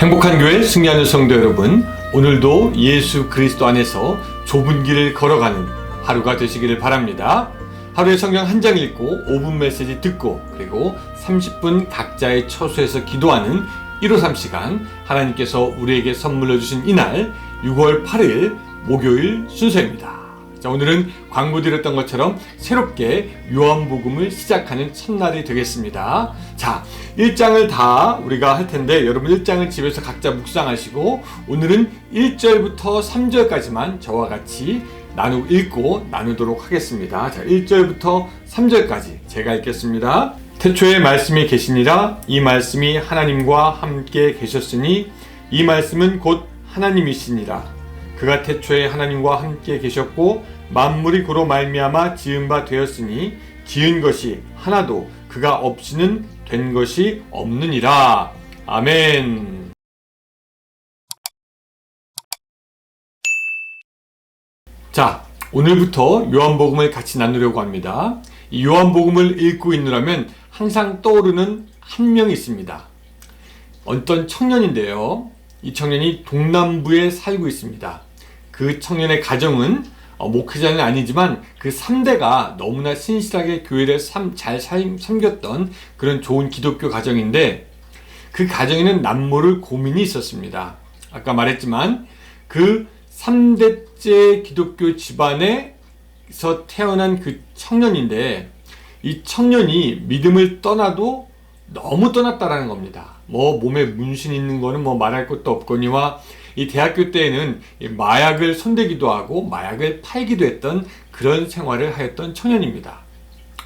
행복한 교회 승리하는 성도 여러분, 오늘도 예수 그리스도 안에서 좁은 길을 걸어가는 하루가 되시기를 바랍니다. 하루에 성경 한 장 읽고 5분 메시지 듣고 그리고 30분 각자의 처소에서 기도하는 153 시간, 하나님께서 우리에게 선물로 주신 이날 6월 8일 목요일 순서입니다. 자, 오늘은 광고 드렸던 것처럼 새롭게 요한복음을 시작하는 첫날이 되겠습니다. 자, 1장을 다 우리가 할 텐데 여러분 1장을 집에서 각자 묵상하시고 오늘은 1절부터 3절까지만 저와 같이 읽고 나누도록 하겠습니다. 자, 1절부터 3절까지 제가 읽겠습니다. 태초에 말씀이 계시니라. 이 말씀이 하나님과 함께 계셨으니 이 말씀은 곧 하나님이시니라. 그가 태초에 하나님과 함께 계셨고 만물이 그로 말미암아 지은 바 되었으니 지은 것이 하나도 그가 없이는 된 것이 없느니라. 아멘. 자, 오늘부터 요한복음을 같이 나누려고 합니다. 이 요한복음을 읽고 있느라면 항상 떠오르는 한 명이 있습니다. 어떤 청년인데요. 이 청년이 동남부에 살고 있습니다. 그 청년의 가정은 목회자는 아니지만 그 3대가 너무나 신실하게 교회를 잘 섬겼던 그런 좋은 기독교 가정인데, 그 가정에는 남모를 고민이 있었습니다. 아까 말했지만 그 3대째 기독교 집안에서 태어난 그 청년인데, 이 청년이 믿음을 떠나도 너무 떠났다라는 겁니다. 몸에 문신 있는 거는 말할 것도 없거니와 이 대학교 때에는 마약을 손대기도 하고 마약을 팔기도 했던 그런 생활을 하였던 청년입니다.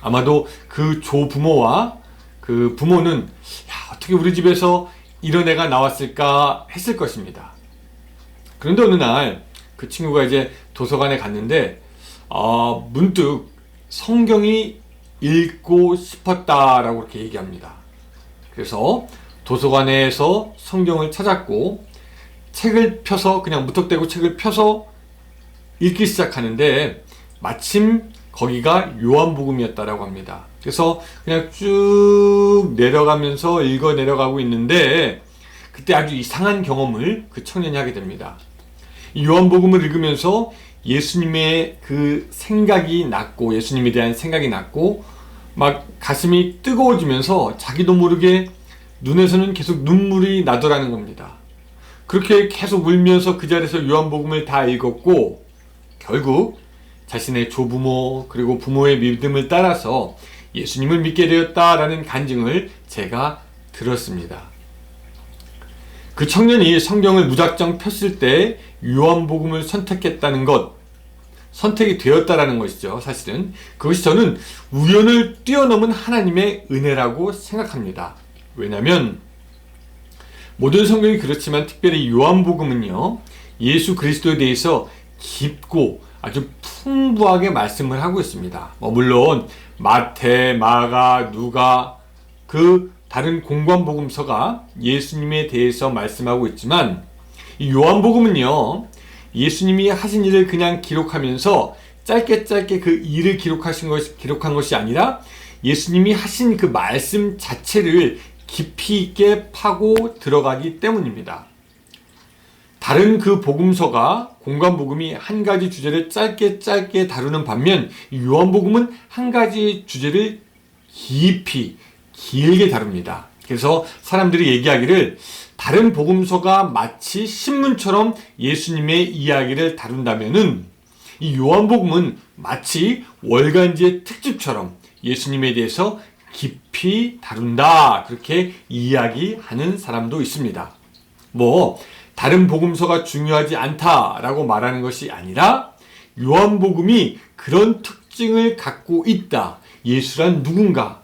아마도 그 조부모와 그 부모는 어떻게 우리 집에서 이런 애가 나왔을까 했을 것입니다. 그런데 어느 날 그 친구가 이제 도서관에 갔는데 문득 성경이 읽고 싶었다라고 이렇게 얘기합니다. 그래서 도서관에서 성경을 찾았고 책을 펴서 그냥 무턱대고 책을 펴서 읽기 시작하는데 마침 거기가 요한복음이었다라고 합니다. 그래서 그냥 쭉 내려가면서 읽어 내려가고 있는데 그때 아주 이상한 경험을 그 청년이 하게 됩니다. 이 요한복음을 읽으면서 예수님의 그 생각이 났고, 예수님에 대한 생각이 났고 막 가슴이 뜨거워지면서 자기도 모르게 눈에서는 계속 눈물이 나더라는 겁니다. 그렇게 계속 울면서 그 자리에서 요한복음을 다 읽었고 결국 자신의 조부모 그리고 부모의 믿음을 따라서 예수님을 믿게 되었다라는 간증을 제가 들었습니다. 그 청년이 성경을 무작정 폈을 때 요한복음을 선택했다는 것, 선택이 되었다라는 것이죠. 사실은 그것이 저는 우연을 뛰어넘은 하나님의 은혜라고 생각합니다. 왜냐하면 모든 성경이 그렇지만 특별히 요한복음은요, 예수 그리스도에 대해서 깊고 아주 풍부하게 말씀을 하고 있습니다. 물론 마태, 마가, 누가 그 다른 공관복음서가 예수님에 대해서 말씀하고 있지만 이 요한복음은요, 예수님이 하신 일을 그냥 기록하면서 짧게 그 일을 기록한 것이 아니라 예수님이 하신 그 말씀 자체를 깊이 있게 파고 들어가기 때문입니다. 다른 그 복음서가 공관복음이 한 가지 주제를 짧게 다루는 반면 요한복음은 한 가지 주제를 깊이 길게 다룹니다. 그래서 사람들이 얘기하기를 다른 복음서가 마치 신문처럼 예수님의 이야기를 다룬다면은 이 요한복음은 마치 월간지의 특집처럼 예수님에 대해서 깊이 다룬다, 그렇게 이야기하는 사람도 있습니다. 다른 복음서가 중요하지 않다라고 말하는 것이 아니라 요한복음이 그런 특징을 갖고 있다. 예수란 누군가,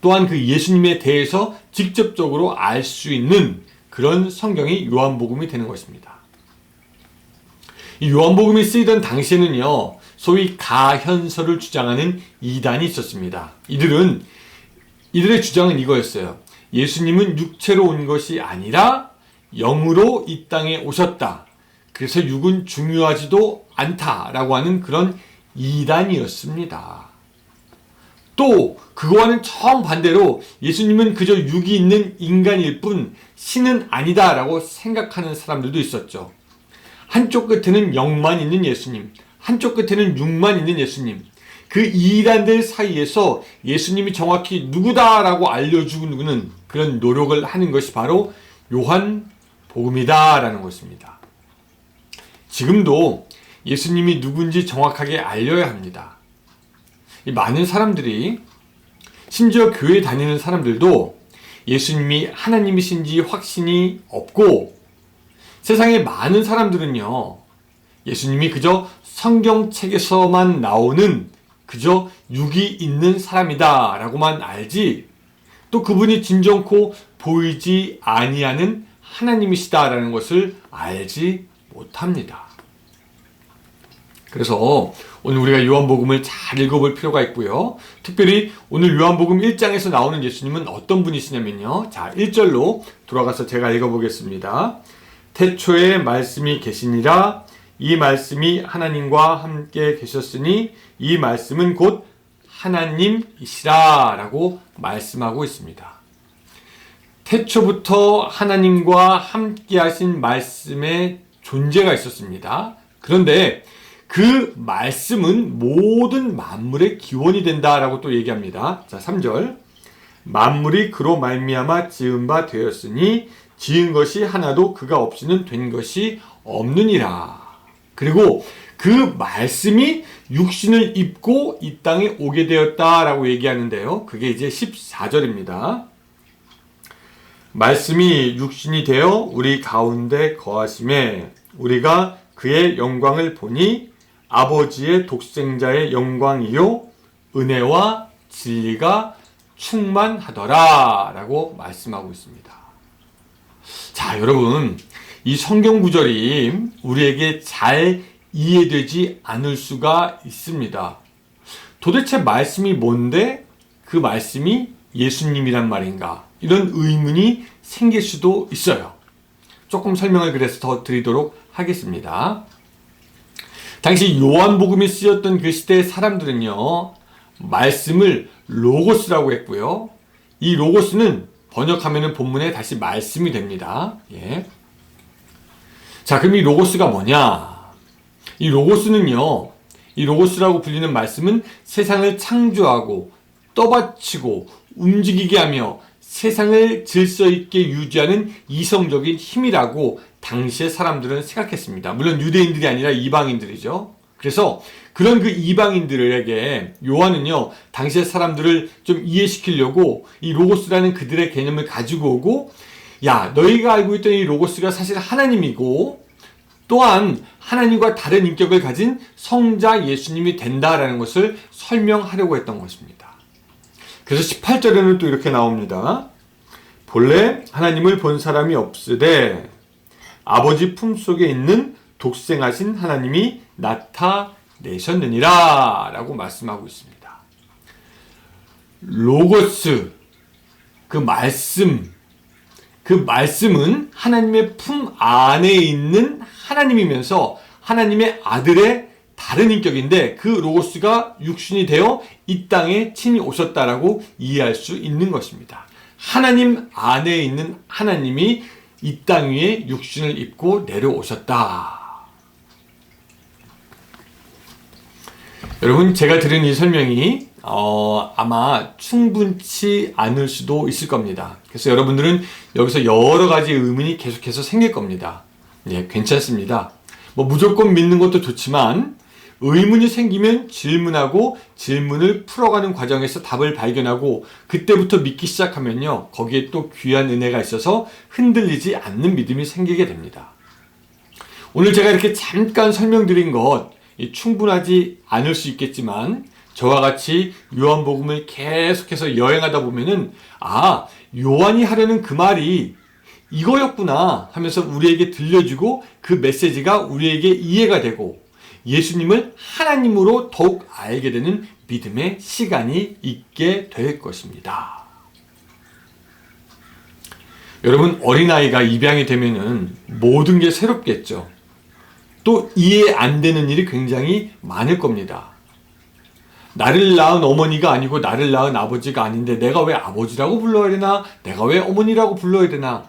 또한 그 예수님에 대해서 직접적으로 알 수 있는 그런 성경이 요한복음이 되는 것입니다. 이 요한복음이 쓰이던 당시에는요, 소위 가현설을 주장하는 이단이 있었습니다. 이들의 주장은 이거였어요. 예수님은 육체로 온 것이 아니라 영으로 이 땅에 오셨다. 그래서 육은 중요하지도 않다라고 하는 그런 이단이었습니다. 또 그거와는 정반대로 예수님은 그저 육이 있는 인간일 뿐 신은 아니다라고 생각하는 사람들도 있었죠. 한쪽 끝에는 영만 있는 예수님, 한쪽 끝에는 육만 있는 예수님. 그 이단들 사이에서 예수님이 정확히 누구다라고 알려주는 그런 노력을 하는 것이 바로 요한복음이다라는 것입니다. 지금도 예수님이 누군지 정확하게 알려야 합니다. 많은 사람들이, 심지어 교회 다니는 사람들도 예수님이 하나님이신지 확신이 없고, 세상의 많은 사람들은요, 예수님이 그저 성경책에서만 나오는 그저 육이 있는 사람이다 라고만 알지, 또 그분이 진정코 보이지 아니하는 하나님이시다라는 것을 알지 못합니다. 그래서 오늘 우리가 요한복음을 잘 읽어볼 필요가 있고요. 특별히 오늘 요한복음 1장에서 나오는 예수님은 어떤 분이시냐면요. 자, 1절로 돌아가서 제가 읽어보겠습니다. 태초에 말씀이 계시니라. 이 말씀이 하나님과 함께 계셨으니 이 말씀은 곧 하나님이시라 라고 말씀하고 있습니다. 태초부터 하나님과 함께 하신 말씀의 존재가 있었습니다. 그런데 그 말씀은 모든 만물의 기원이 된다라고 또 얘기합니다. 자, 3절. 만물이 그로 말미암아 지은 바 되었으니 지은 것이 하나도 그가 없이는 된 것이 없느니라. 그리고 그 말씀이 육신을 입고 이 땅에 오게 되었다라고 얘기하는데요. 그게 이제 14절입니다. 말씀이 육신이 되어 우리 가운데 거하심에 우리가 그의 영광을 보니 아버지의 독생자의 영광이요 은혜와 진리가 충만하더라 라고 말씀하고 있습니다. 자, 여러분, 이 성경 구절이 우리에게 잘 이해되지 않을 수가 있습니다. 도대체 말씀이 뭔데 그 말씀이 예수님이란 말인가? 이런 의문이 생길 수도 있어요. 조금 설명을 그래서 더 드리도록 하겠습니다. 당시 요한복음이 쓰였던 그 시대의 사람들은요, 말씀을 로고스라고 했고요. 이 로고스는 번역하면 본문에 다시 말씀이 됩니다. 예. 자, 그럼 이 로고스가 뭐냐? 이 로고스는요, 이 로고스라고 불리는 말씀은 세상을 창조하고 떠받치고 움직이게 하며 세상을 질서 있게 유지하는 이성적인 힘이라고 당시의 사람들은 생각했습니다. 물론 유대인들이 아니라 이방인들이죠. 그래서 그런 그 이방인들에게 요한은요, 당시의 사람들을 좀 이해시키려고 이 로고스라는 그들의 개념을 가지고 오고, 야, 너희가 알고 있던 이 로고스가 사실 하나님이고 또한 하나님과 다른 인격을 가진 성자 예수님이 된다라는 것을 설명하려고 했던 것입니다. 그래서 18절에는 또 이렇게 나옵니다. 본래 하나님을 본 사람이 없으되 아버지 품속에 있는 독생하신 하나님이 나타내셨느니라 라고 말씀하고 있습니다. 로고스, 그 말씀은 하나님의 품 안에 있는 하나님이면서 하나님의 아들의 다른 인격인데, 그 로고스가 육신이 되어 이 땅에 친히 오셨다라고 이해할 수 있는 것입니다. 하나님 안에 있는 하나님이 이 땅 위에 육신을 입고 내려오셨다. 여러분, 제가 들은 이 설명이 아마 충분치 않을 수도 있을 겁니다. 그래서 여러분들은 여기서 여러 가지 의문이 계속해서 생길 겁니다. 예, 괜찮습니다. 뭐 무조건 믿는 것도 좋지만 의문이 생기면 질문하고 질문을 풀어가는 과정에서 답을 발견하고 그때부터 믿기 시작하면요, 거기에 또 귀한 은혜가 있어서 흔들리지 않는 믿음이 생기게 됩니다. 오늘 제가 이렇게 잠깐 설명드린 것 충분하지 않을 수 있겠지만, 저와 같이 요한복음을 계속해서 여행하다 보면은, 아, 요한이 하려는 그 말이 이거였구나 하면서 우리에게 들려주고 그 메시지가 우리에게 이해가 되고 예수님을 하나님으로 더욱 알게 되는 믿음의 시간이 있게 될 것입니다. 여러분, 어린아이가 입양이 되면은 모든 게 새롭겠죠. 또 이해 안 되는 일이 굉장히 많을 겁니다. 나를 낳은 어머니가 아니고 나를 낳은 아버지가 아닌데 내가 왜 아버지라고 불러야 되나? 내가 왜 어머니라고 불러야 되나?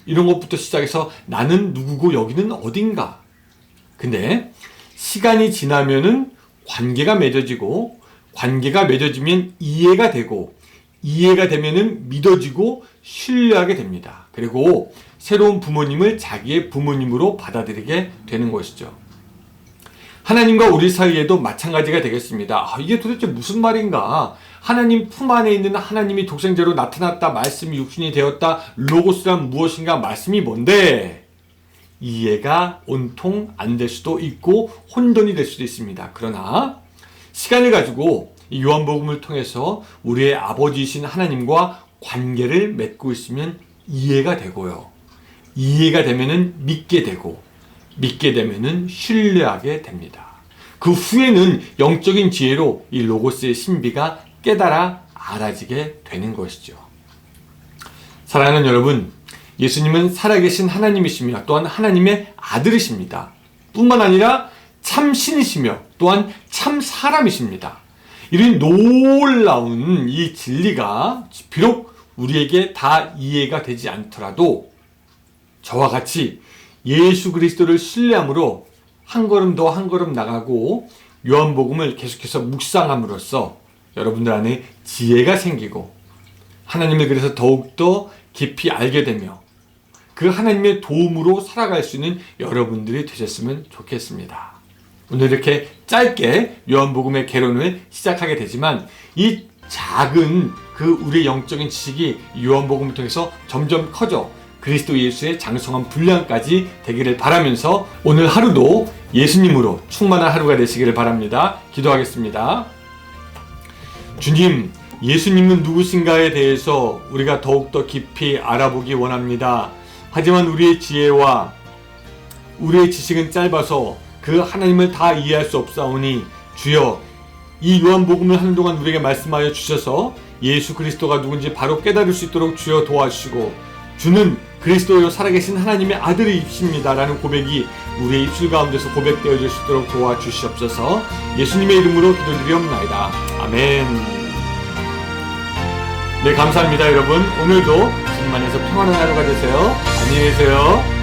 이런 것부터 시작해서 나는 누구고 여기는 어딘가? 근데 시간이 지나면은 관계가 맺어지고, 관계가 맺어지면 이해가 되고, 이해가 되면은 믿어지고 신뢰하게 됩니다. 그리고 새로운 부모님을 자기의 부모님으로 받아들이게 되는 것이죠. 하나님과 우리 사이에도 마찬가지가 되겠습니다. 이게 도대체 무슨 말인가? 하나님 품 안에 있는 하나님이 독생자로 나타났다, 말씀이 육신이 되었다, 로고스란 무엇인가, 말씀이 뭔데? 이해가 온통 안 될 수도 있고 혼돈이 될 수도 있습니다. 그러나 시간을 가지고 이 요한복음을 통해서 우리의 아버지이신 하나님과 관계를 맺고 있으면 이해가 되고요. 이해가 되면은 믿게 되고, 믿게 되면은 신뢰하게 됩니다. 그 후에는 영적인 지혜로 이 로고스의 신비가 깨달아 알아지게 되는 것이죠. 사랑하는 여러분, 예수님은 살아계신 하나님이시며 또한 하나님의 아들이십니다. 뿐만 아니라 참 신이시며 또한 참 사람이십니다. 이런 놀라운 이 진리가 비록 우리에게 다 이해가 되지 않더라도 저와 같이 예수 그리스도를 신뢰함으로 한 걸음 더 한 걸음 나가고 요한복음을 계속해서 묵상함으로써 여러분들 안에 지혜가 생기고 하나님을 그래서 더욱더 깊이 알게 되며 그 하나님의 도움으로 살아갈 수 있는 여러분들이 되셨으면 좋겠습니다. 오늘 이렇게 짧게 요한복음의 개론을 시작하게 되지만 이 작은 그 우리의 영적인 지식이 요한복음을 통해서 점점 커져 그리스도 예수의 장성한 분량까지 되기를 바라면서 오늘 하루도 예수님으로 충만한 하루가 되시기를 바랍니다. 기도하겠습니다. 주님, 예수님은 누구신가에 대해서 우리가 더욱더 깊이 알아보기 원합니다. 하지만 우리의 지혜와 우리의 지식은 짧아서 그 하나님을 다 이해할 수 없사오니 주여, 이 요한복음을 하는 동안 우리에게 말씀하여 주셔서 예수 그리스도가 누군지 바로 깨달을 수 있도록 주여 도와주시고, 주는 그리스도여 살아계신 하나님의 아들이십니다 라는 고백이 우리의 입술 가운데서 고백되어질 수 있도록 도와주시옵소서. 예수님의 이름으로 기도드리옵나이다. 아멘. 네, 감사합니다 여러분. 오늘도 주님 안에서 평안한 하루가 되세요. 안녕히 계세요.